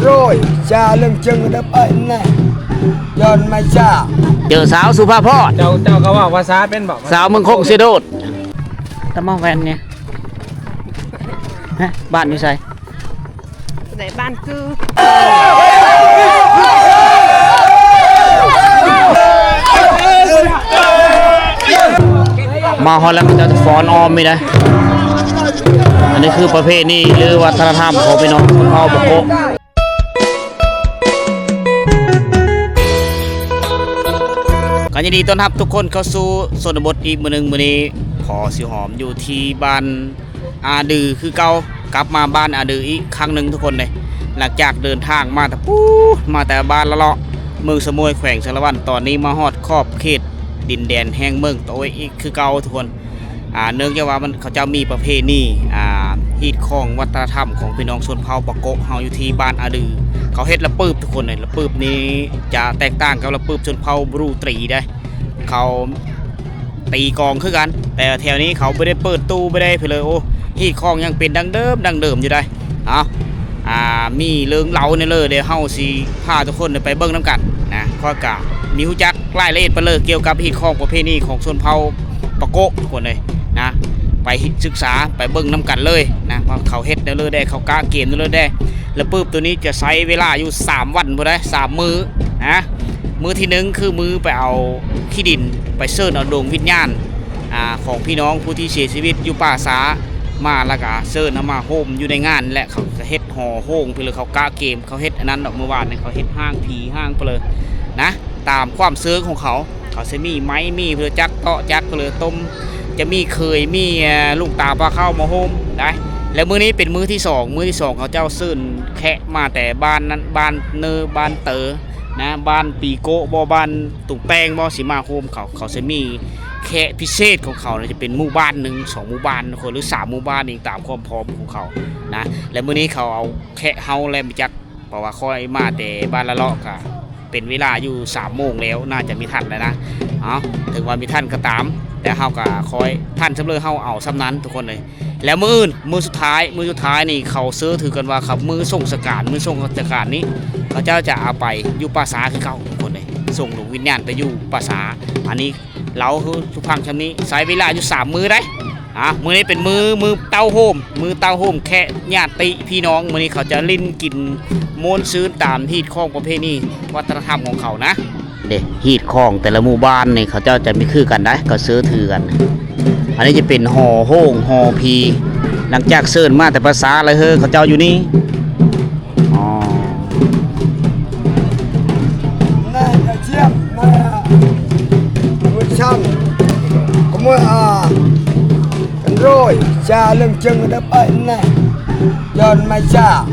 rồi cha lưng chân đã bay này giòn mai cha เจอสาวสุภาพร เจ้าก็ว่าภาษาเป็นบอก สาวเมืองคงเสยโดดตะมอแวนเนี่ยฮะบ้านอยู่ไส ไหนบ้านคือ มาฮอลแล้วมันจะฟ้อนออมไม่ได้อันนี้คือประเพณีหรือวัฒนธรรมของพี่น้องชนเผ่าบกโกกันยินดีต้อนรับทุกคนเข้าสู่โซนบทอีกมื้อนึงมื้อนี้พอสิหอมอยู่ที่บ้านอาดือคือเก่ากลับมาบ้านอาดืออีกครั้งหนึ่งทุกคนเลยหลังจากเดินทางมาแต่มาแต่บ้านละเลาะเมืองสมุยแขวงสารวัตรตอนนี้มาฮอดขอบเขตดินแดนแห่งเมืองโตยอีกคือเก่าทุกคนเนื่องจากว่ามันเขาจะมีประเพณีฮีดของวัฒนธรรมของพี่น้องชนเผ่าปะโกะเฮาอยู่ที่บ้านอาดือเขาเฮ็ดละปืบทุกคนเลยละปืบนี้จะแตกต่างกับละปืบชนเผ่าบรูตรีได้เขาตีกองคือกันแต่แถวนี้เขาไม่ได้เปิดตู้ไม่ได้เพลยโอ้ฮีดของยังเป็นดังเดิมอยู่ได้มีเรื่องเล่าเนี่ยเลยเดี๋ยวเฮาสิพาทุกคนไปเบิ่งน้ำกันนะข้อกะมีฮู้จักรายละเอียดไปเลยเกี่ยวกับฮีดของประเพณีของชนเผ่าปะโกะทุกคนเลยนะไปศึกษาไปเบิ่งน้ำกันเลยนะว่าเขาเฮ็ดได้เลยได้เขากะเกมได้เลยได้แล้วปื๊บตัวนี้จะใช้เวลาอยู่3วันบ่ได้3มื้อนะมื้อที่1คือมื้อไปเอาขี้ดินไปเชิญเอาดวงวิญญาณของพี่น้องผู้ที่เสียชีวิตอยู่ป่าช้ามาแล้วก็เชิญเอามาโฮมอยู่ในงานและเขาเฮ็ดห่อโฮงไปเลยเขากะเกมเขาเฮ็ดอันนั้นดอกเมื่อวานเนี่ยเขาเฮ็ดห้างผีห้างไปเลยนะตามความเชื่อของเขาจะมีไม้มีเพื่อจักเตาะจักเพื่อต้มจะมีเคยมีลูกตาปลาเข้ามาโฮมได้แล้วมื้อนี้เป็นมื้อที่2เขาเจ้าซื่นแคะมาแต่บ้านนั้นบ้านเนอบ้านเต๋อนะบ้านปีโกบ่บ้านตุ่งแป้งบ่สิมาโฮมเขาจะมีแคะพิเศษของเขาจะเป็นหมู่บ้าน1 2หมู่บ้านคนหรือ3หมู่บ้านเองตามความพร้อมของเขานะแล้วมื้อนี้เขาเอาแคะเฮาแล้วไปจักเพราะว่าค่อยมาแต่บ้านละเลาะค่ะเป็นเวลาอยู่3 โมงแล้วน่าจะมีทันแล้วนะถึงว่ามีท่านก็ตามแต่เฮาก็คอยท่านสำเร็จเฮาเอาซ้ำนั้นทุกคนเลยแล้วมื้อสุดท้ายนี่เขาซื้อถือกันว่าครับมื้อส่งสการนี้เขาเจ้าจะเอาไปอยู่ป่าช้าคือเก่าทุกคนเลยส่งดวงวิญญาณไปอยู่ป่าช้าอันนี้เราคือทุกพังชำนี้ใช้เวลาอยู่3 มื้อได้มื้อนี้เป็นมื้อเต้าโฮมแค่ญาติพี่น้องมื้อนี้เขาจะลิ้นกินโมนซื้อตามฮีดของประเพณีวัฒนธรรมของเขานะเด็กฮีดของแต่ละหมู่บ้านนี่เขาเจ้าจะไม่คือกันได้ก็ซื้อถือกันอันนี้จะเป็นห่อโฮงห่อพีหลังจากเซิร์นมาแต่ภาษาอะไรเขาเจ้าอยู่นี่này là chiêm này một trăm có mỗi rồi cha lưng chân đã bay này giòn mai cha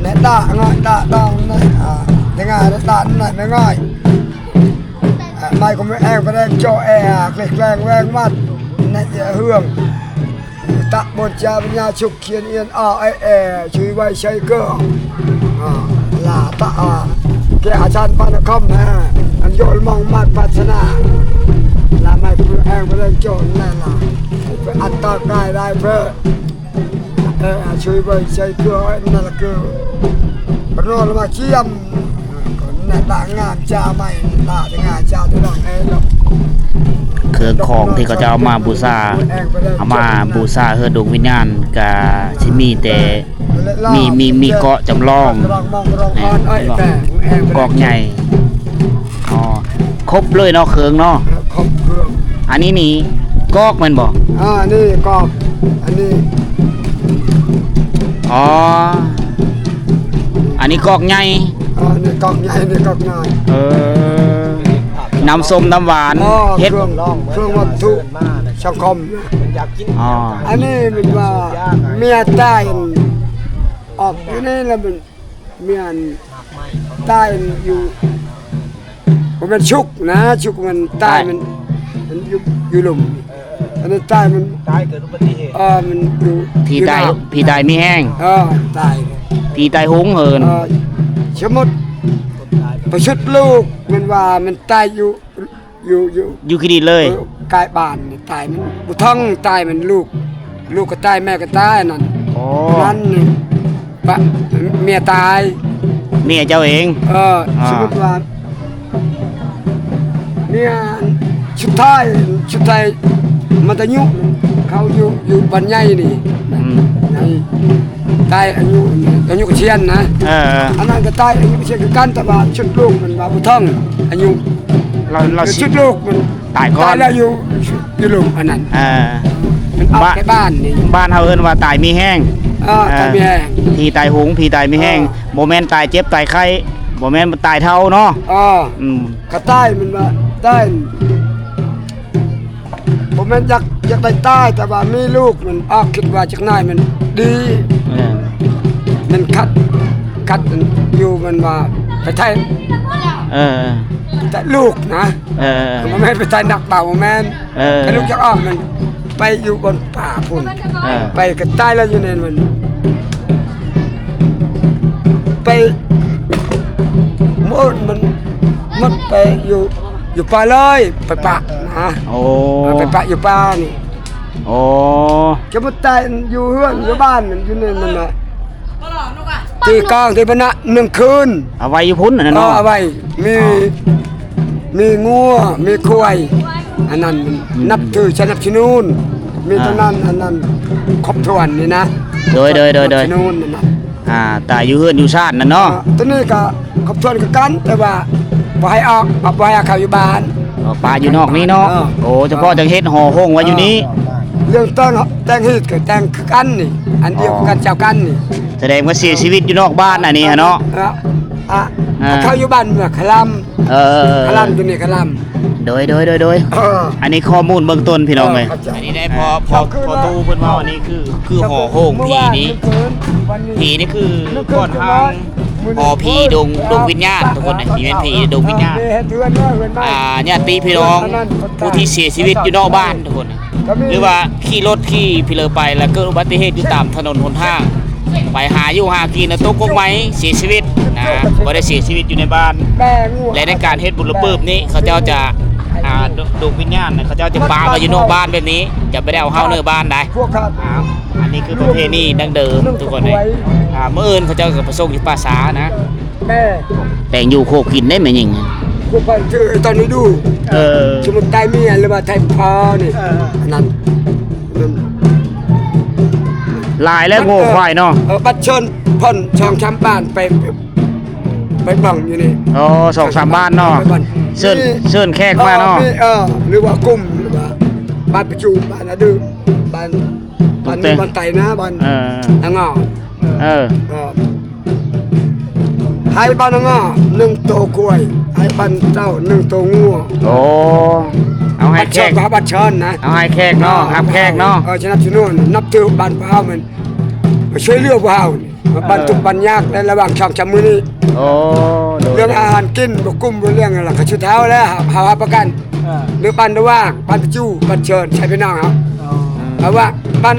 này tạ ngồi tạ đòn này thế ngài nó tạ này nó ngồi mai có mấy em có đang cho click vang mắt này hương tạ một cha bên nhà chụp khiến yên chui bay xây cơ là tạแกอาจารย์ปานคอมอันโยนมองมาพัฒนาลาไม่เพื่อแองเพื่อโจรนั่นล่ะเพื่ออัตตากายได้เพื่อช่วยไปใช้ตัวนั่นคือรอมาเชี่ยมนั่นต่างงานจ้าไม่ต่างงานจ้าที่เราเครื่องของที่เขาจะเอามาบูชาเพื่อดวงวิญญาณกับที่มีแต่มีเกาะจำลองกอกใหญ่ครบเลยเนาะเครื่องเนาะอันนี้นี่กอกมันบอกนี่กอกอันนี้อันนี้กอกใหญ่นี่กอกใหญ่นี่กอกน้อยน้ำส้มน้ำหวานเฮ็ดเครื่องวัตถุสังคมอันนี้เป็นว่าเมียใต้ออกนี่แล้วเป็นเมียใต้อยู่มันชุกนะชุกมันใต้มันอยู่หลุมอันนี้ใต้มันเกิดอุบัติเหตุมันอยู่พี่ใต้มีแห้งใต้พี่ใต้หงเหินสมมติประชุดลูกมันว่ามันตายอยู่คดีเลยกายบ้านตายมันบุท้องตายมันลูกก็ตายแม่ก็ตายนั่นนี่ปะเมียตาย เมียเจ้าเอง สมมติว่าเนี่ยชุดไทยมันจะยุเขาอยู่บ้านใหญ่นี่ อืม ในใต้อายุเชียนนะ อันนั้นก็ใต้อายุเชียนคือกันแต่ว่าชุดลูกมันมาบุท่องอายุ เรา ชุดลูกมัน ตายก่อน แล้วอยู่ลูกอันนั้นมันเอาแค่บ้านนี่ บ้านเฮาเอิ้นว่าตายมีแห้ง ตายไม่แห้ง ผีตายหงผีตายมีแห้งบ่แม่นตายเจ็บตายไข้บ่แม่นตายเท่าเนาะอืม ก็ใต้มันว่าใต้ผมมันอยากได้ใต้แต่ว่ามีลูกมันคิดว่าจากนายมันดีมันคัดอยู่มันว่าไปไทยแต่ลูกนะมันไม่ไปไทยหนักเบาแม่นแต่ลูกจะออกมันไปอยู่บนป่าพุ่นไปก็ใต้แล้วอยู่ในมันไปมันไปอยู่ป่าเลยไปป่านะไปป่าอยู่ป่านี่จะมาตายอยู่เฮือนอยู่บ้านอยู่ในมันน่ะตีกองที่พนะ1 คืน เอาไว้อยู่พุ่นนั่นเนาะ เอาไว้มีงัวมีควายอันนั้นนับถือสนับสนุนมีตอนนั้นอันนั้นครบถ้วนนี่นะ โดย สนับสนุนนั่นน่ะ ตายอยู่เฮือนอยู่ชาตินั่นเนาะ ตัวนี้ก็ครบถ้วนกันแต่ว่าบ่ให้ออกบ่ให้เข้าอยู่บ้าน ปลาอยู่นอกนี้เนาะโอ้เฉพาะจังเฮ็ดห่อห้องไว้อยู่นี้ เรื่องแต่งฮีดก็แต่งคือกันนี่อันเดียวกันเจ้ากันนี่ แสดงว่าเสียชีวิตอยู่นอกบ้านอันนี้ฮะเนาะ เข้าอยู่บ้านเมื่อคลำตัวนี้คลำ โดยอันนี้ข้อมูลเบื้องต้นพี่น้องเลยอันนี้ได้พอตู้เพิ่นว่าอันนี้คือห่อห้องผีนี้ผีนี่คือก้อนทางห่อผีดงวิญญาณทุกคนนะผีเป็นผีดงวิญญาณญาติพี่น้องผู้ที่เสียชีวิตอยู่นอกบ้านทุกคนหรือว่าขี่รถขี่พิเลอไปแล้วเกิดอุบัติเหตุอยู่ตามถนนหนทางไปหากินนะตกกงไม้เสียชีวิตนะบ่ได้เสียชีวิตอยู่ในบ้านและในการเฮ็ดบุญระเบิดนี้เขาเจ้าจะดวงวิญญาณนะเขาเจ้าจะปามาอยู่นอกบ้านแบบนี้จะไม่ได้เอาเข้าเนื้อบ้านได้อันนี้คือประเพณีดั้งเดิมทุกคนเลยเมื่ออื่นเขาเจ้ากับประสงค์อยู่ป่าสานะแต่งอยู่โคกินได้ไหมยิง พวกไปตอนนี้ดูสมมติไทยเมียหรือว่าไทยพอนี่นั่น ลายและโง่ควายเนาะบัดเชิญพ่นช่องช้ำบ้านไปบังอยู่นี่2-3 บ้านเนาะเชิญแขกมาเนาะหรือว่ากลุ่มหรือว่าบ้านประจูบ้านอะดื้อบ้านไตนะบ้านนางอให้บ้านนางอ1 ตัวกล้วยให้บ้านเจ้า1 ตัวงัวเอาให้แขกบัดเชิญนะเอาให้แขกเนาะครับแขกเนาะชนะชนวนนับถือบ้านพาวมันช่วยเลือกพาวบ้านทุกบ้านยากในระหว่างช่องจำมือนี้เรื่องอาหารกินบกุ้มเรื่องอะไรก็ชุดเท้าแล้วหาประกันหรือบ้านระว่างบ้านจู้บ้านเชิญใช้พี่น้องครับเพราะว่าบ้าน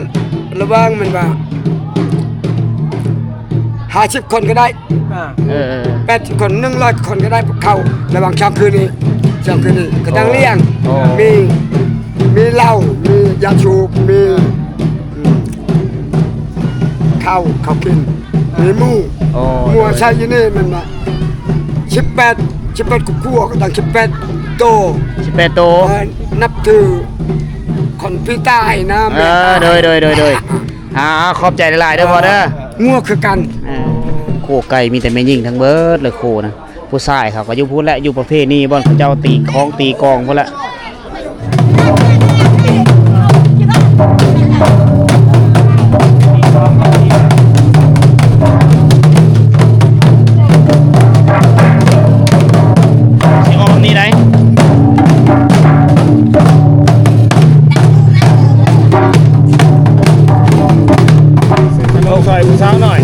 ระว่างมันว่า50 คนก็ได้80 คน100 คนก็ได้เข้าระหว่างช่องคืนนี้ก็ต้องเลี้ยงมีเหล้ามียาชูบมีข้าวกินมีหมูใช่ยี่นี่มันมา18กุ๊กก็ต้อง18 โตนับถือคนพี่ใต้นะโดยขอบใจหลายๆเด้อพ่อเด้องัวคือกันโคไก่มีแต่แม่ยิงทั้งเบิดเลยโคนะผู้ชายเขาก็อยู่พูดและอยู่ประเภทนี้บ่เขาเจ้าตีคล้องตีกองพุ่นละ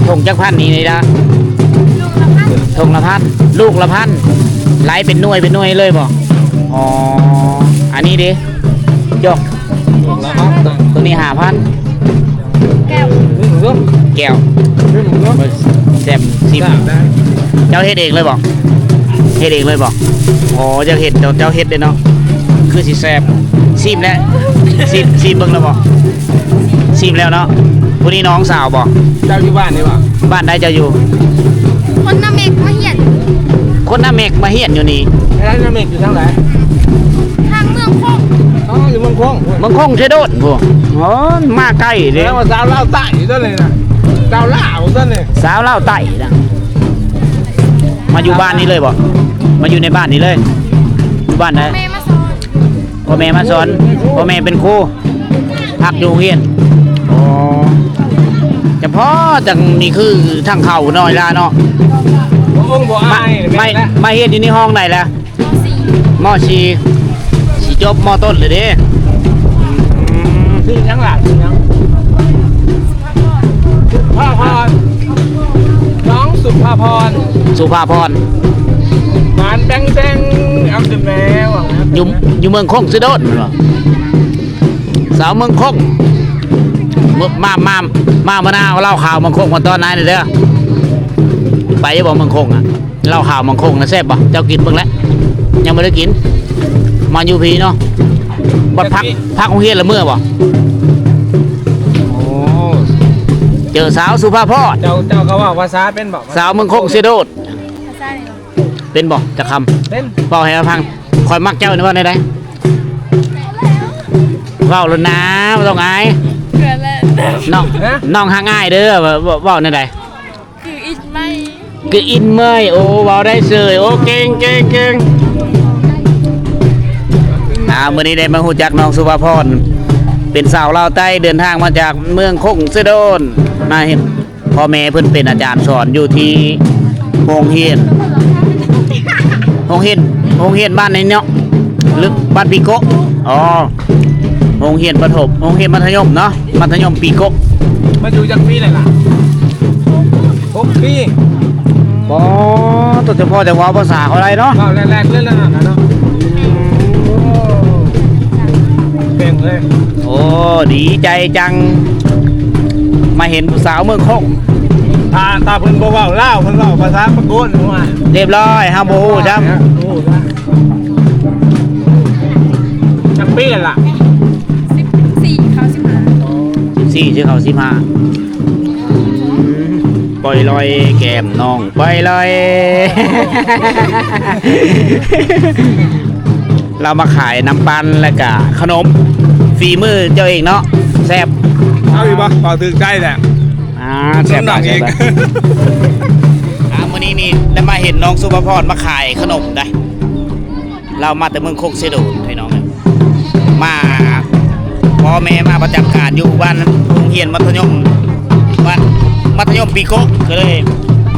ทงจักพันนี่เลยนะทงละพันลูกละพันไล่เป็นหน่วยเลยบ่อันนี้ดิยกตัวนี้5,000แก้วแซมซิมเจ้าเฮ็ดเองเลยบ่เจ้าเฮ็ดเลยเนาะคือสิแซมซิมแล้วซิมเบิ่งแล้วบ่ซิมแล้วเนาะผู้นี้น้องสาวบ่เจ้าอยู่บ้านนี่บ่บ้านใดเจ้าอยู่คนน้ำเอกมา คนหน้าเมกมาเฮียนอยู่นี่ ไอ้ร้านน้ำเมกอยู่ทางไหน ทางเมืองคง อ๋ออยู่เมืองคง เมืองคงใช่โดดบ่อ๋อมาใกล้เด้ แล้วว่าสาวเล่าวใต้อยู่ต้นเลยนะสาวลาวต้นเลย สาวเล่าวไต่นะมาอยู่บ้านนี้เลยบ่มาอยู่ในบ้านนี้เลยอยู่บ้านไหน แม่มาสอน พ่อแม่มาสอนพ่อแม่เป็นครูพักอยู่โรงเรียนอ๋อเฉพาะจังนี่คือทางเข้าน้อยละเนาะ องค์บ่ มา อาย มาเฮ็ดอยู่ในห้องไหนล่ะ ม .4 มสี่สิจบมต้นเลยเด้อืม ชื่อยังหล่ะชื่อยังสุภาพรน้องสุภาพร สุภาพร มานแดงเอาแต่แมวอ่ะ อยู่เมืองคงสิโดดเหรอสาวเมืองคงมาเนาเล่าข่าวเมืองคงมาตอนไหนเด้อไปจะบอกเมืองคงอ่ะเล่าข่าวเมืองคงนะแซ่บป่ะเจ้ากินเบิ่งแล้วยังไม่ได้กินมาอยู่พีเนาะบัดพักโรงเรียนละเมื่อบ่โอ้เจอสาวสุภาพร เจ้าก็ว่าภาษาเป็นบอก สาวเมืองคงสิโดด ภาษาไหน เป็นบ่จะค เป็น ำเว้าให้ฟังคอยมักเจ้านี่ว่าได้เว้าแล้วนะบ่ต้องอาย เกิดแล้ว น้องหาง่ายเด้อเว้าในใด คืออิดไม่ คืออินเมยโอ้เว้าได้เสยโอ้เก่งมื้อนี้ได้มาฮู้จักน้องสุภาพรเป็นสาวลาวใต้เดินทางมาจากเมืองคงสะโดนมาเห็นพ่อแม่เพิ่นเป็นอาจารย์สอนอยู่ที่โรงเรียนบ้านไหนเนาะหรือบ้านปีโกอ๋อโรงเรียนประถมโรงเรียนมัธยมเนาะมัธยมปีโก มาอยู่จากปีเลยล่ะ6 ปี อ๋อตัวเฉพาะแต่ว่าภาษาเขาอะไรเนาะ ก็แรกๆเล่นแล้วนะเนาะเก่งเลย โอ้ดีใจจังมาเห็นผู้สาวเมืองคง ตาเพิ่นบ่เว้าลาวเพิ่นเว้าภาษาปะโกนว่า เรียบร้อยห้ามโบฮู้จ้ำ จากปีเลยล่ะ 14เขา15 สี่ชื่อเขา15ปล่อยลอยแก้มน้องปล่อยลอย เรามาขายน้ำปั่นและกะขนมฝีมือเจ้าเองเนาะแซ่บ เอาอีกบ่เป่าถึงใจแหละ แซ่บ น้ำหนักอีก มื้อนี้นี่ได้มาเห็นน้องสุภพรมาขายขนมได้เรามาแต่เมืองโคกเสดูให้น้องเนี่ยมาพ่อแม่มาประจำการอยู่บ้านโรงเรียนมัธยมบ้านมัธยมปีโกก็เลย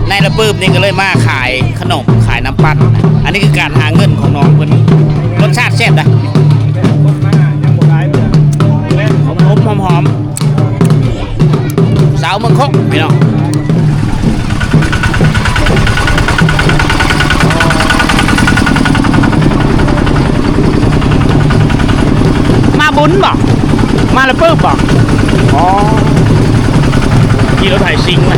ในระปื้มนี่ก็เลยมาขายขนมขายน้ำปั่นอันนี้คือการหาเงินของน้องเพิ่นรสชาติแซ่บนะหอมสาวเมืองโคกพี่น้องมาบุญบอกมาละปื้มบอกอ๋อที่รถไถซิงค์มา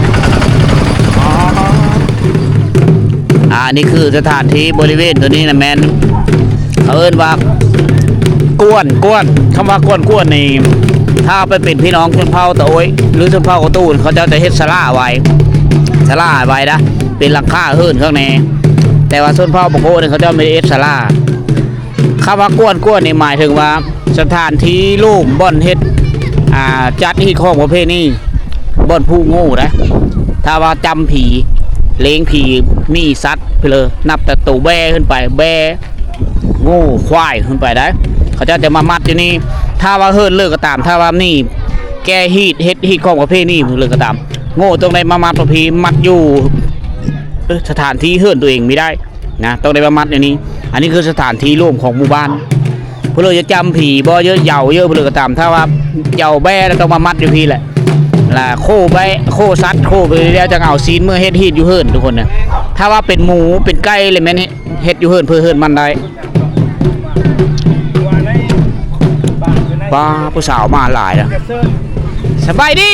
นี่คือสถานที่บริเวณตัวนี้นะแมนเขาเอิ้นว่ากวนคำว่ากวนนี่ถ้าไปเป็นพี่น้องชนเผ่าตะโอยหรือชนเผ่ากระตูนเขาจะเฮ็ดศาลาไว้นะเป็นหลังคาเฮิรนข้างในแต่ว่าชนเผ่าบางโกเนี่ยเขาจะไม่ได้เฮ็ดศาลาคำว่ากวนนี่หมายถึงว่าสถานที่รูปบ่อนเฮ็ดจัดที่ของประเภทนี้บ่อนผู้โง่นะถ้าว่าจำผีเลี้ยงผีมีสัตว์ไปเลยนับแต่ตัวแบขึ้นไปแบโง่ควายขึ้นไปได้เขาจะมามัดอยู่นี่ถ้าว่าเฮิรนเลิกก็ตามถ้าว่านี่แกเฮ็ดของประเภทนี้เลิกก็ตามโง่ตรงใดมามัดประเพมัดอยู่สถานที่เฮิรนตัวเองไม่ได้นะต้องได้มามัดอย่างนี้อันนี้คือสถานที่ร่วมของหมู่บ้านเพื่อจะจำผีบ่เยอะเหยาเยอะเพื่อก็ตามถ้าว่าเหยาแบแล้วต้องมามัดอยู่พี่แหละล่ะโคใบโคซัดโคไปแล้วจะเอาซีนเมื่อเฮ็ดอยู่เฮิรนทุกคนนะถ้าว่าเป็นหมูเป็นไก่เลยแม่นเฮ็ดอยู่เฮิรนเพื่อเฮิรนมันได้ป้าผู้สาวมาหลายนะสบายดี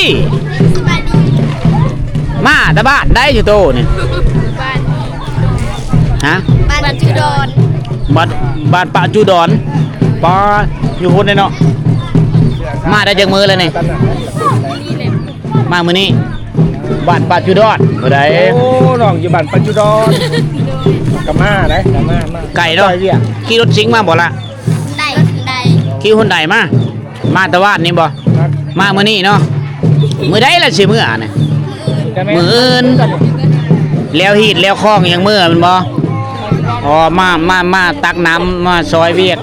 มาแต่บ้านได้อยู่โตนี่ บ้าน ฮะ บ้านจุดอน บ้านป่าจูดอนป้าอยู่คนเนาะมาได้จากมือเลยนี่ นี่แหละ มามื้อนี้บ้านป่าจูดอนบ่ได้ โอ้น้องอยู่บ้านปัจจุบัน กับมาได้กับมา ไก่เนาะ ซอยเวียก ขี่รถสิงมาบ่ละ ได้ได้ ขี่หุ่นใดมาตะวาดนี่บ่ ครับ มามื้อนี้เนาะมื้อใดล่ะสิมื้อน่ะ แต่แ มื้ออื่น แล้วฮีดแล้วคล้องอย่างมื้อแมันบ่อ๋อมาตักน้ำมาซอยเวียก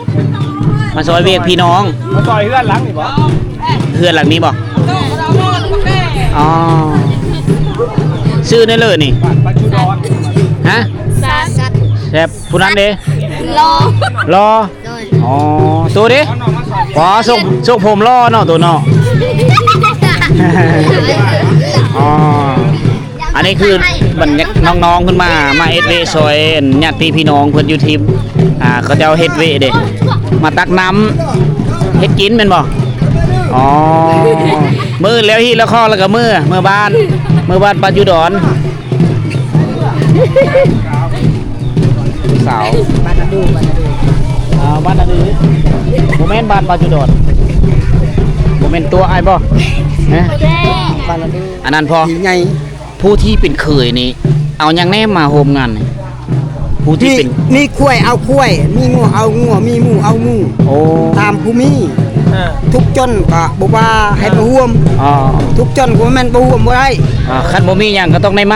มาซอยเวียกพี่น้อง มาซอยเพื่อนหลังนี่บ่ เพื่อนหลังนี้บ่อ๋อซื้อได้เลยนี่ บ้านปัจจุบัน ฮะ สัตว์ แซ่บผู้นั้นเด้ รอ รอ โดย อ๋อตัวเด้ขอส่งผมรอเนาะตัวเนาะ อ๋อ อันนี้คือบรรยากน้องๆขึ้นมาเฮ็ดเวซอยญาติพี่น้องเพิ่นอยู่ทีมเขาเจ้าเฮ็ดเวเด้มาตักน้ำเฮ็ดกินแม่นบ่อ๋อมื้อแล้วฮีแล้วข้อแล้วก็มื้อบ้านปัจจุดอนสาวบ้านนาดูบ้านนาดูบ่แม่นบ้านปัจจุดอนบ่แม่นตัวอ้ายบ่ฮะบ้านนาดูอันนั้นพอ ไง ผู้ที่เป็นเคยนี่เอาอย่างแน่มาโฮมงานนี่ผู้ที่เป็น มีกล้วยเอากล้วย มีงูเอางูมีหมูเอาหมู โอ้ ตามภูมิ อ่า ทุกจนก็บ่ว่าให้ประห่วม อ๋อ ทุกจนก็บ่แม่นประห่วมบ่ได้ คันบ่มีหยังก็ต้องได้ม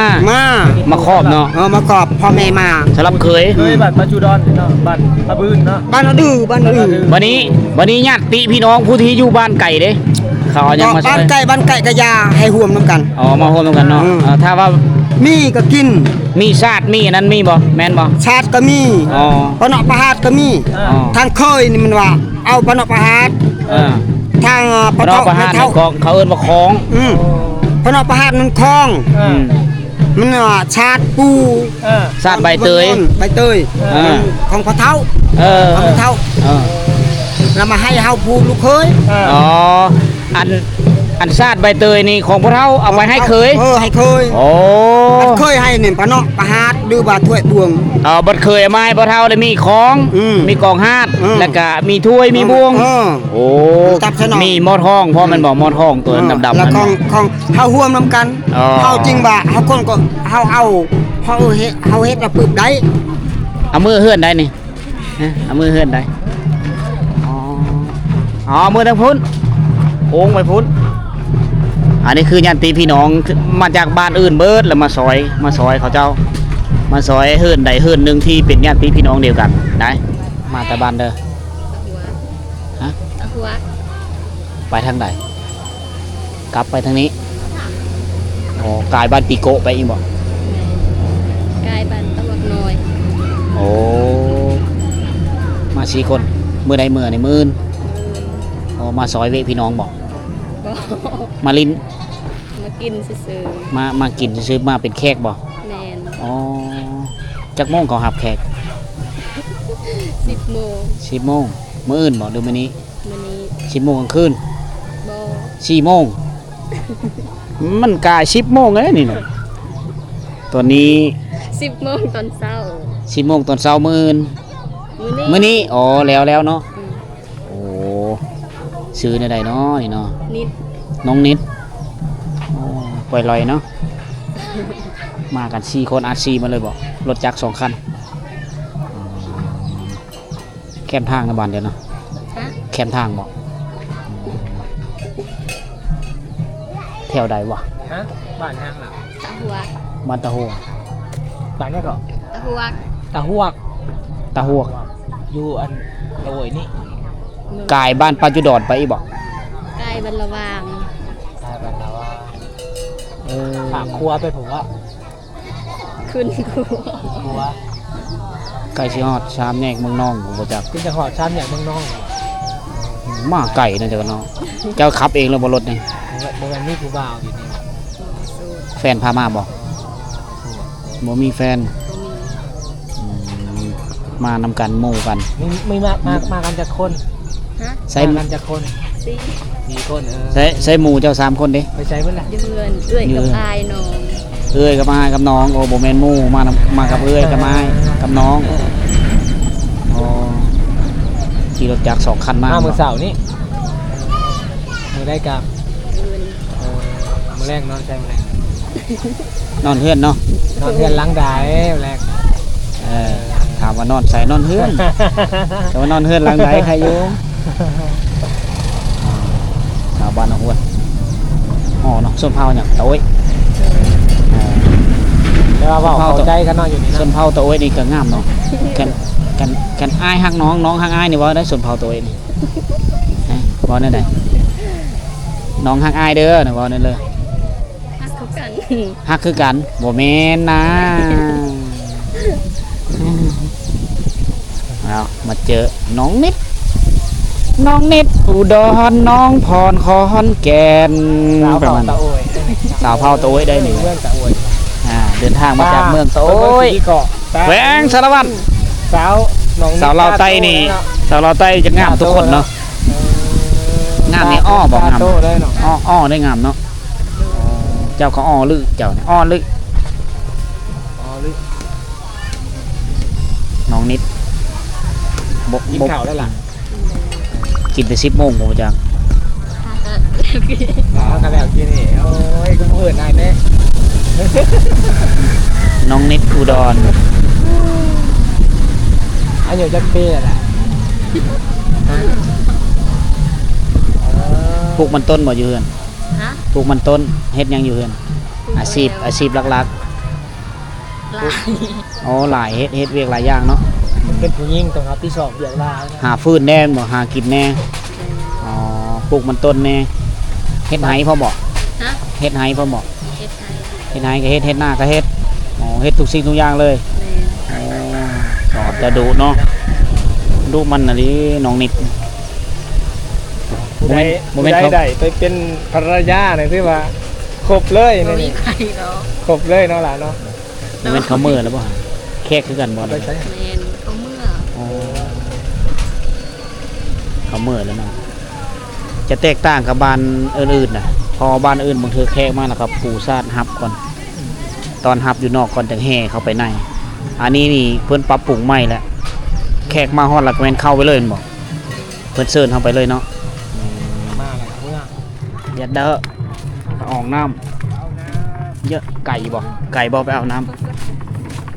าครอบเนาะ มากอบพ่อแม่มา สำหรับเคย เคยบ้านปัจจุบันเนาะบ้านตะบืนเนาะ บ้านเราดื้อบ้านเราดื้อ วันนี้ญาติพี่น้องผู้ที่อยู่บ้านไก่เด้เขาเอาหยังมา บ้านไก่ก็ยาให้ห่วมนํกัน อ๋อมาโฮมกันเนาะถ้าว่า มีก็กิน มีชาติมีอันนั้นมีบ่แม่นบ่ ชาติก็มี อ๋อ ปะเนาะประหารก็มี อ๋อ ทางเคยนี่มันว่า เอาปะเนาะประหาร ทาง พระประหาร เท่า ของเขาเอิ้นว่าของ ปะเนาะประหารมันคลอง อ่า มันว่าชาติปู อ่า ชาติใบเตย ใบเตย ของพ่อเฒ่า เออ ของพ่อเฒ่า เออ แล้วมาให้เฮาพูดลูกเคย อ่า อ๋ออันชาติใบเตยนี่ของพวกเราเอาไปให้เคย ให้เคย โอ้ อันเคยให้เนี่ยปะเนาะประหารดื้อว่าถ้วยตวง บัดเคยเอามาให้บ่เท่าเลยมีของ มีกองฮาด แล้วก็มีถ้วยมีบวง โอ้ ตับสนอง มีหม้อทองเพราะมันบอกหม้อทองตัวดำๆ แล้ว นั่น ของเฮาร่วมนํกัน อ๋อ เฮาจริงบ่เฮาคนก็เฮาเฮ็ดแล้วปึบได้ เอามือเฮือนได้นี่ฮะเอามือเฮือนได้อ๋อมือทางพุ้นโอ่งไปพุ้นอันนี้คือญาติพี่น้องมาจากบ้านอื่นเบิดแล้วมาซอยเขาเจ้า มาซอยเฮือนใดเฮือนหนึงที่เป็นญาติพี่น้องเดียวกันได้มาแต่บ้านเด้อฮะ หัว ไปทางใดกลับไปทางนี้อ๋อกายบ้านปีโกะไปอีกบ่ กายบันตะวักน้อย โอ้มา4คนมื้อใดมื้อนี่มื้ออ๋อมาซอยเวะพี่น้องบ่ บ่ มาลิน มากินซื่อ มากินซื้อมาเป็นแขกบ่ ๆแมน อ๋อจักโมงเขาหับแขก 10 โมง 10โมงมื้ออื่นบ่หรือมื้อนี้ มื้อนี้ 10โมงกลางคืน บ่ 4โมง มันกาย10โมงแล้วนี่น่ะตอนนี้ 10 โมงตอนเช้า 10โมงตอนเช้ามื้ออื่น มื้อนี้ มื้อนี้อ๋อแล้วเนาะ อืม โอ้ซื้อในใดเนาะนี่เนาะ นิด น้องนิดโอ้ปล่อยลอยเนาะ มากัน4คนอาร์ซีมาเลยบ่รถจักร2คันแคมทางนะบ้านเดียวเนาะ ฮะ แคมทางบ่แถวใดวะ ฮะบ้านย่างหลัง ตะหัว บ้านตะหัว บ้านนี่ก็ ตะหัว ตะหวก ตะหัว อยู่อันโดยนี่ กายบ้านปัจจุดอนไปอีบ่ กายบันระวาง ใช่บ้านเราว่า เออ ถามครัวไปผมว่า ขึ้นกู ครัว ไก่สิฮอดชามแยกเมืองน้องกูบ่จัก กินจะหอดชั้นอย่างเมืองน้อง มาไก่นั่นเจ้าเนาะเจ้าขับเองแล้วบ่รถนี่ โมเมนต์นี่ผู้บ่าวอยู่นี่ แฟนพามาบ่บ่มีแฟน บ่มี มานำกันหมู่กัน ไม่มากันจากคน ฮะ ใส่ มากันจากคน สิ มีคนใส่หมู่เจ้า3คนเด้ ไปใช้เมื่อไหร่ เดือนเอื้อยกับอายน้อง เอ้ยกับมากับน้องโอ้บ่แม่นหมู่มากับเอ้ยกับมากับน้องอ๋อขี่รถจักร2คันมา มือเสาร์นี่มือได้กับ เดือน มือแรกนอนใช่มือแรก นอนเฮือนเนาะ นอนเพื่อนล้างได้แรก เอ ถามว่านอนใส่นอนเฮือน แต่ว่านอนเฮือนหลังไหนใครอยู่ชาวบ้านอ้วนอ๋อเนาะส้นเผาเนี่ยตะโอ้ย แต่ว่าบอกเข้าใจกันเนาะอยู่นี่ ส้น นะ เผาตะโอ้ยนี่ก็งามเนาะกันอ้ายฮักน้องน้องฮักอ้ายนี่ว่าได้ส้นเผาตะโอ้ยนี่ว่าได้ไหนน้องฮักอ้ายเด้อนะว่านั่นเลย ฮักคือกัน ฮักคือกันบ่แม่นนะเอามาเจอน้องนิดอุดรน้องพรขอนแก่น สาว ประ เผ่า มาณ ตะโอย สาวเผาตะโอ้ยได้นี่ เมืองตะโอย เดินทางมาจากเมืองตะโอ้ย ที่เกาะ แหวงสารวัตร สาวน้อง สาวลาวใต้นี่สาวลาวใต้จะงามทุกคนเนาะงามนี่อ้อบอกงาม โตเลยเนาะ อ้อได้งามเนาะเจ้าก็อ้อลึเจ้าเนี่ยอ้อลึ อ๋อหรือ น้องนิดบก กิน บก ข้าวได้ล่ะ กินแต่10 โมงผมจัง อ๋อกันแล้วกินนี่โอ้ยก็เอิ้นได้แน่ น้องนิดอุดร อายุจักปีแล้วล่ะ ปลูกมันต้นบ่อยู่เฮือน ฮะ ปลูกมันต้นเฮ็ดหยังอยู่เฮือนอาชีพหลัก หลาย ๆอ๋อหลายเฮ็ดเวียกหลายอย่างเนาะ เป็นผู้หญิงต้องรับที่สอบเบียดลานะ หาฟืนแน่บ่หากินแน่อ๋อปลูกมันต้นแน่เฮ็ดไห้พ่อบอก ฮะ เฮ็ดไห้พ่อบอก เฮ็ดไทย เฮ็ดไห้ก็เฮ็ดหน้าก็เฮ็ดอ๋อเฮ็ดทุกสิ่งทุกอย่างเลย แม่น อ๋อจะดุเนาะดุมันน่ะดิน้องนิด ผู้ใด บ่แม่นเขา ได้ไปเป็นภรรยาเนี่ยที่ว่าครบเลย บ่ นี่ มีใครหรอก ครบเลยเนาะล่ะเนาะ บ่แม่นเขามือแล้วบ่แค่คือกันบ่ ไปใช้ แม่นเขาเมื่อ อ๋อเขามือแล้วเนาะจะแตกต่างกับบ้านอื่นๆน่ะพอบ้านอื่นบางเทื่อแขกมาแล้วก็ปูซาดฮับก่อนตอนฮับอยู่นอกก่อนจังแห่เข้าไปในอันนี้นี่เพิ่นปรับปรุงใหม่แล้วแขกมาฮอดแล้วก็แม่นเข้าไปเลยแม่นบ่เพิ่นเชิญเข้าไปเลยเนาะ มาแล้วเมื่อ อย่าเด้อออกน้ำเยอะไก่บ่ไปเอาน้ำ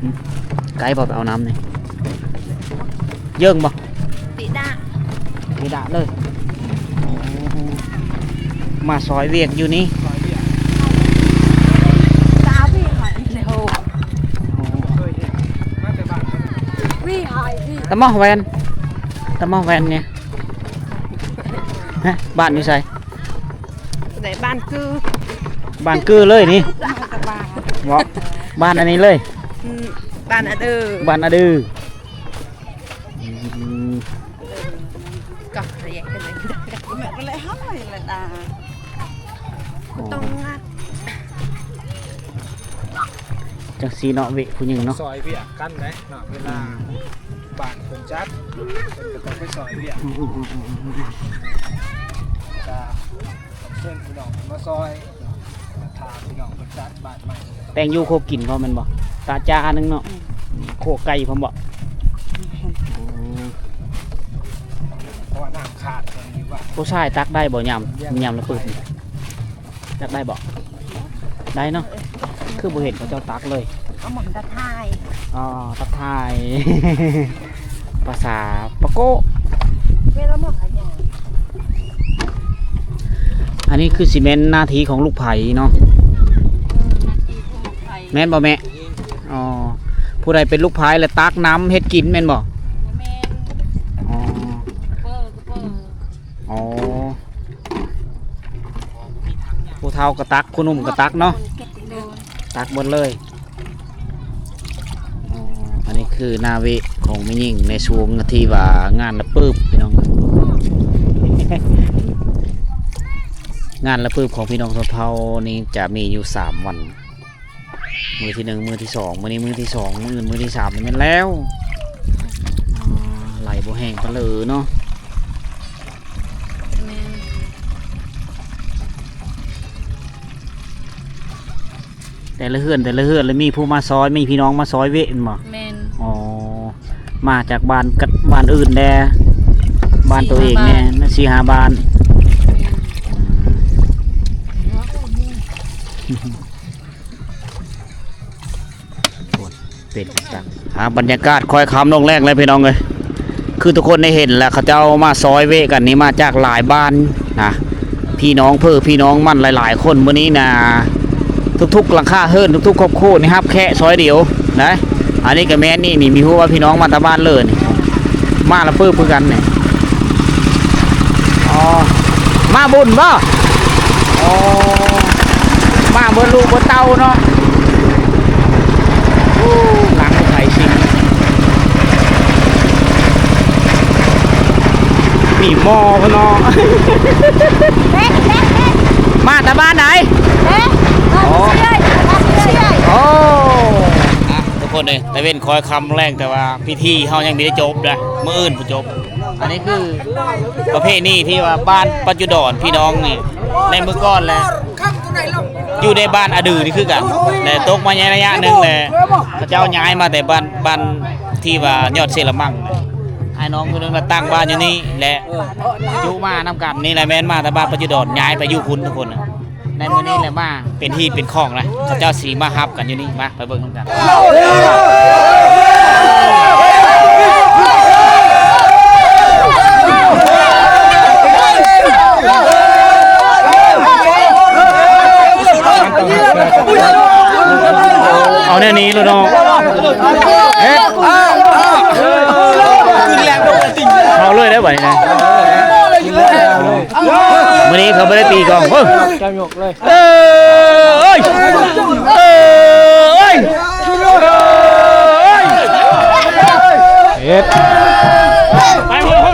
หืมไก่บ่ไปเอาน้ำนี่เยิ่งบ่ ติดา ไม่ได้เลยมาซอยเวียกอยู่นี่ สาวพี่หอยเร็ว เคยเห็นมาแต่บ้าน พี่หอยพี่ ตะหมอแวนเนี่ยฮะบ้านอยู่ไส ไหนบ้านคือ บ้านกือเลยนี่ บ้านกับบ้าน บ่บ้านอันนี้เลย บ้านอะเด้อ บ้านอะดือ กับเรียกกันเลยแบบอะไรห้อยละดาต้องงัด จังสีเนาะเวผู้หญิงเนาะ ซอยเวียกกันไหมเนาะเวลาบ้านคนจัดเพิ่นก็ต้องไปซอยเวียกจะเชิญพี่น้องมาซอยถามพี่น้องคนจัดบ้านใหม่ แตงยูโคกินเขาแมันบ่ตาจ้านึงเนาะโคไก่พร้อมบ่ เพราะว่าน้ำขาดตรงนี้ว่า ผู้ชายตักได้บ่ยำแล้วปึ๊บตักได้บ่ได้เนาะคือบ่เห็นเขาเจ้าตักเลย เอาหมอนตะไทย อ๋อทักทาย ภาษาปะโก เวลาหมอนอะไรอย่าง อันนี้คือซีเมนต์หน้าที่ของลูกไผ่เนาะ นาทีผู้ไทย แม่นบ่แม่อ๋อผู้ใดเป็นลูกไผ่แล้วตักน้ำเฮ็ดกินแม่นบ่ แม่น อ๋อ เปิ้ลก็เปิ้ล อ๋อผู้เฒ่าก็ตักผู้หนุ่มก็ตักเนาะ เก็บเดิน ตักหมดเลยอ๋ออันนี้คือนาวิของแม่ยิ่งในช่วงที่ว่างานละปื้บพี่น้อง งานละปื้บของพี่น้องชนเผ่านี้จะมีอยู่3 วัน มือที่ 1 มือที่ 2มื้อนี้มือที่ 2มื้ออื่นมือที่ 3นี่แม่นแล้วไหลบ่แห้งกันเลยเนาะ แม่น แต่ละเฮือนแล้วมีผู้มาซอยมีพี่น้องมาซอยเวะบ่ แม่น อ๋อมาจากบ้านกัดบ้านอื่นแดบ้านตัวเองแน่นะ4-5 บ้าน แ เป็นจังบรรยากาศคอยคำลงแรกเลยพี่น้องเลยคือทุกคนได้เห็นแล้วเขาเจ้ามาซอยเวกันนี้มาจากหลายบ้านนะพี่น้องพี่น้องมันหลายๆคนมื้อนี้นะทุกๆหลังคาเฮิรนทุกๆครอบครัวนี่ครับแค่ซอยเดียวนะอันนี้กับแม่นี่มีฮู้ว่าพี่น้องมาตะบ้านเลยมาละเพื่อกันเนี่ยอ๋อมาบุญบ่อ๋อมาเมื่อลูกเมื่อเต้าเนาะหลังไข่สิมีหม้อพะเนาะมาตะบ้านไหนโอ้ทุกคนเลยแต่เว้นคอยคำแรงแต่ว่าพิธีเขายังไม่ได้จบนะเมื่ออื่นผู้จบอันนี้คือประเภทนี้ที่ว่าบ้านปัจจุดอนพี่น้องนี่ในมือก้อนแหละอยู่ในบ้านอดือนี่คือกันแต่ตกมาในระยะหนึ่งแหละพระเจ้าย้ายมาแต่บ้านที่ว่ายอดเสลมังไอ้น้องคนนึงมาตั้งบ้านอยู่นี่และจุมานำกันนี่แหละแม่นมาแต่บ้านปัจจุดอนย้ายไปอยู่คุณทุกคนในมื้อนี้แหละมาเป็นที่เป็นของนะพระเจ้าสีมาฮับกันอยู่นี่มาไปเบิ่งกันเอาแน่นี้เลยน้องเฮ็ดเอาเลยได้บ่นี่นะมื้อนี้เขาไม่ได้ตีกองเฮ้ยเอ้ยเฮ็ดไปพุ่น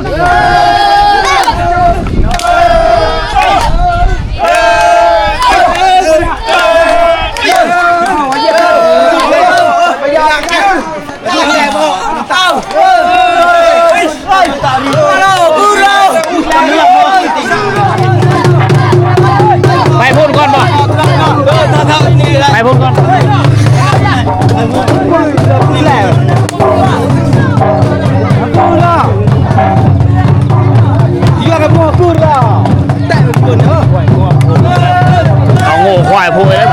ไปพูดก่อนบ่ไปพูดก่อนนี่แหละเอาโง่ควายพูดเลย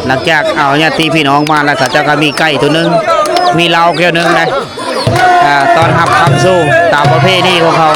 หลังจากเอาญาติพี่น้องมาแล้วก็จะมีไก่ตัวนึงมีเหล้าแก้วนึงนะตอนหับคำสู้ตามประเพณีของเขา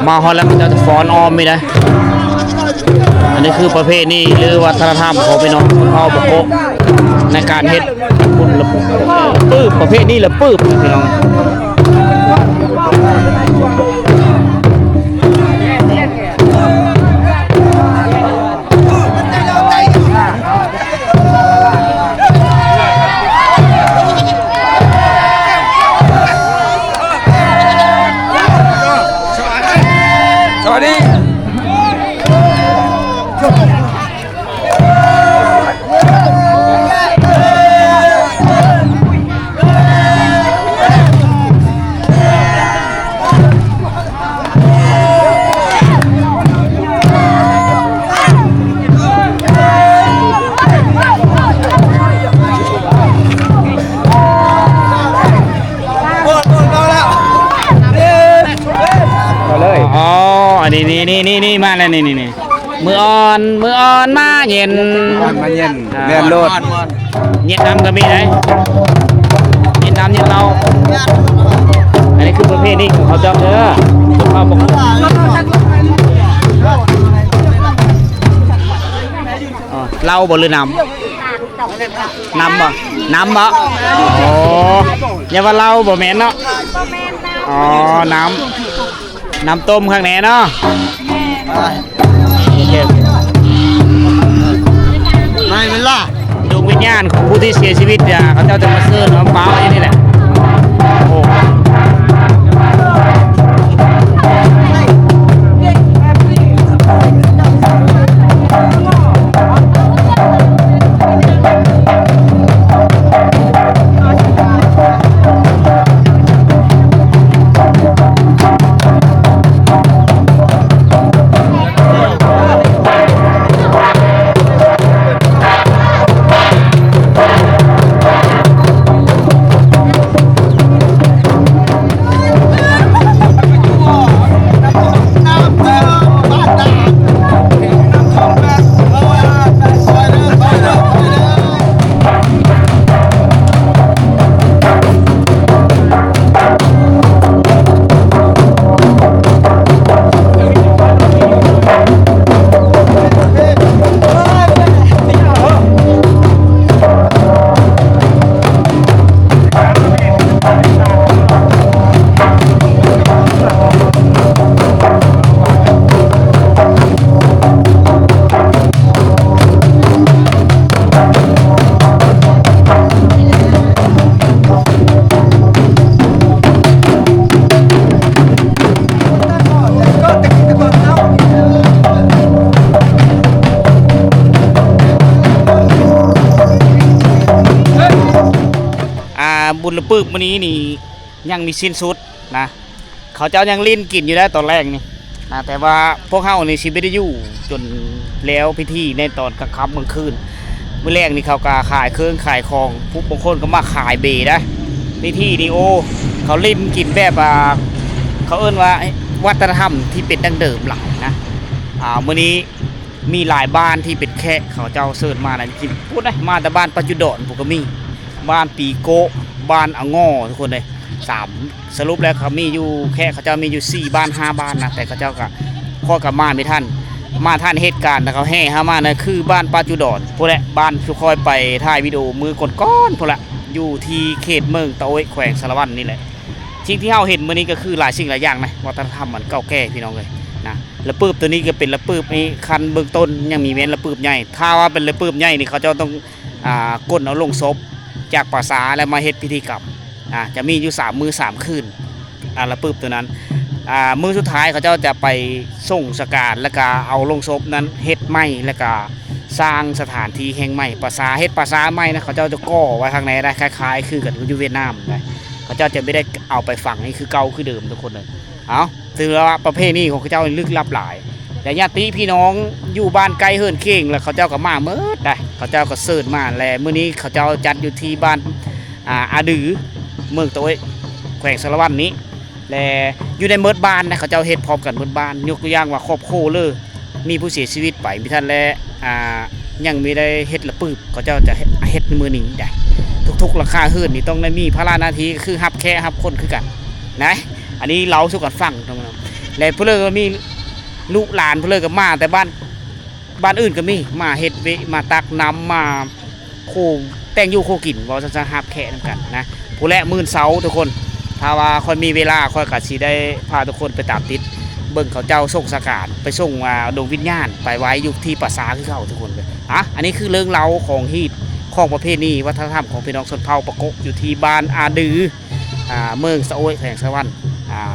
มาฮอลแล้วมันจะฟ้อนออมไม่ได้อันนี้คือประเพณีหรือวัฒนธรรมของพี่น้องคนเฮาบกโกในการเฮ็ดคุณละปื้บประเภทนี้ละปื้บพี่น้อง นี่มาแล้วนี่มืออ่อนมาเย็น มันเย็นแม่นโลด เย็นน้ำก็มีไหนเย็นน้ำเย็นเราอันนี้คือประเภทนี้ของเขาเจ้าเด้อเขาบอกเหล้าบ่หรือน้ำบ่โอ้อย่าว่าเหล้าบ่แม่นเนาะอ๋อน้ำต้มข้างในเนาะไม่เป็นล่ะ ดวงวิญญาณของผู้ที่เสียชีวิตเนี่ยเขาเจ้าจะมาเสิร์ฟน้ำเปล่าอย่างนี้แหละโอ้บุญระปึกมื้อนี้นี่ยังมีสิ้นสุดนะเขาเจ้ายังลิ้นกินอยู่ได้ตอนแรกนี่นะแต่ว่าพวกเฮานี่สิบ่ได้อยู่จนแล้วพิธีในตอนกลางค่ำกลางคืนมื้อแรกนี่เขาก็ขายเครื่องขายของผู้บางคนก็มาขายเบนะพิธีนี่โอเขาลิ้นกินแบบเขาเอิ้นว่าวัฒนธรรมที่เป็นดั้งเดิมหลายนะมื้อนี้มีหลายบ้านที่เป็นแค่เขาเจ้าเสิร์ชมานะกินพูดได้มาแต่บ้านปัจจุดอนพวกก็มีบ้านปีโกบ้านอ่างอทุกคนเลย3สรุปแล้วเขามีอยู่แค่เขาเจ้ามีอยู่4บ้าน5บ้านนะแต่เขาเจ้าก็พ่อกับมาไม่ท่านเหตุการณ์แต่เขาแห่ห้ามานะคือบ้านปัจจุดอนพวกแหละบ้านทุกคอยไปถ่ายวิดีโอมือก้อนพวกแหละอยู่ที่เขตเมืองตะโอยแขวงสารวัตรนี่แหละสิ่งที่เราเห็นมื้อนี้ก็คือหลายสิ่งหลายอย่างนะวัฒนธรรมมันเก่าแก่พี่น้องเลยนะระปืบตัวนี้ก็เป็นระปืบนี้คันเบื้องต้นยังมีแม้นระปืบใหญ่ถ้าว่าเป็นระปืบใหญ่นี่เขาจะต้องก้นเอาลงศพจากป่าช้าแล้วมาเฮ็ดพิธีกรรมจะมีอยู่3 มื้อ 3 คืนระปืบตัวนั้นมื้อสุดท้ายเขาเจ้าจะไปส่งสการแล้วก็เอาลงศพนั้นเฮ็ดไม้แล้วก็สร้างสถานที่แห่งใหม่ป่าช้าเฮ็ดป่าช้าไม้นะเขาเจ้าจะก่อไว้ข้างในได้คล้ายๆคือกับอยู่เวียดนามนะเขาเจ้าจะไม่ได้เอาไปฝังนี่คือเก่าคือเดิมทุกคนเลยเอาถือว่าประเพณีของเขาเจ้าลึกลับหลายแต่ญาติพี่น้องอยู่บ้านไกลเฮินเข่งแล้วเขาเจ้าก็มาเมื่อได้เขาเจ้าก็เสิร์ชมาแล้วมื้อนี้เขาเจ้าจัดอยู่ที่บ้านอาดือเมืองตะโอยแขวงสารวัตรนี้และอยู่ในเมิดบ้านนะเขาเจ้าเฮ็ดพร้อมกันเมิดบ้านยกตัวอย่างว่าครอบครัวเลยมีผู้เสียชีวิตไปมีท่านและยังมีได้เฮ็ดระปืบเขาเจ้าจะเฮ็ดมื้อนี้ได้ทุกๆราคาเฮินนี่ต้องได้มีพระราชหน้าที่คือฮับแค่ฮับคนคือกันนะอันนี้เราสู่กันฟังตรงนั้นและเพื่อนก็มีลูกหลานเพื่อนก็มาแต่บ้านอื่นก็มีมาเฮ็ดเวมาตักน้ำมาโคแต่งอยู่โคกินว่าจะฮับแค่นำกันนะผู้แลมื้อเช้าทุกคนถ้าว่าค่อยมีเวลาค่อยก็สิได้พาทุกคนไปตามติดเบิ่งเขาเจ้าส่งสการไปส่งดวงวิญญาณไปไว้อยู่ที่ป่าช้าคือเขาทุกคนเลยอันนี้คือเรื่องเล่าของฮีตของประเพณีวัฒนธรรมของพี่น้องชนเผ่าปะกกอยู่ที่บ้านอาดือเมืองสะโอยแขวงสะวัน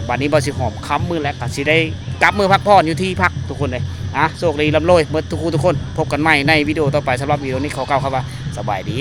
บ้านนี้บ่สิหอมค้ำมือแล้วก็สิได้กลับมือพักผ่อนอยู่ที่พักทุกคนเลยโชคดีร่ำรวยเมื่อทุกคนพบกันใหม่ในวิดีโอต่อไปสำหรับวิดีโอนี้ขอกล่าวครับว่าสบายดี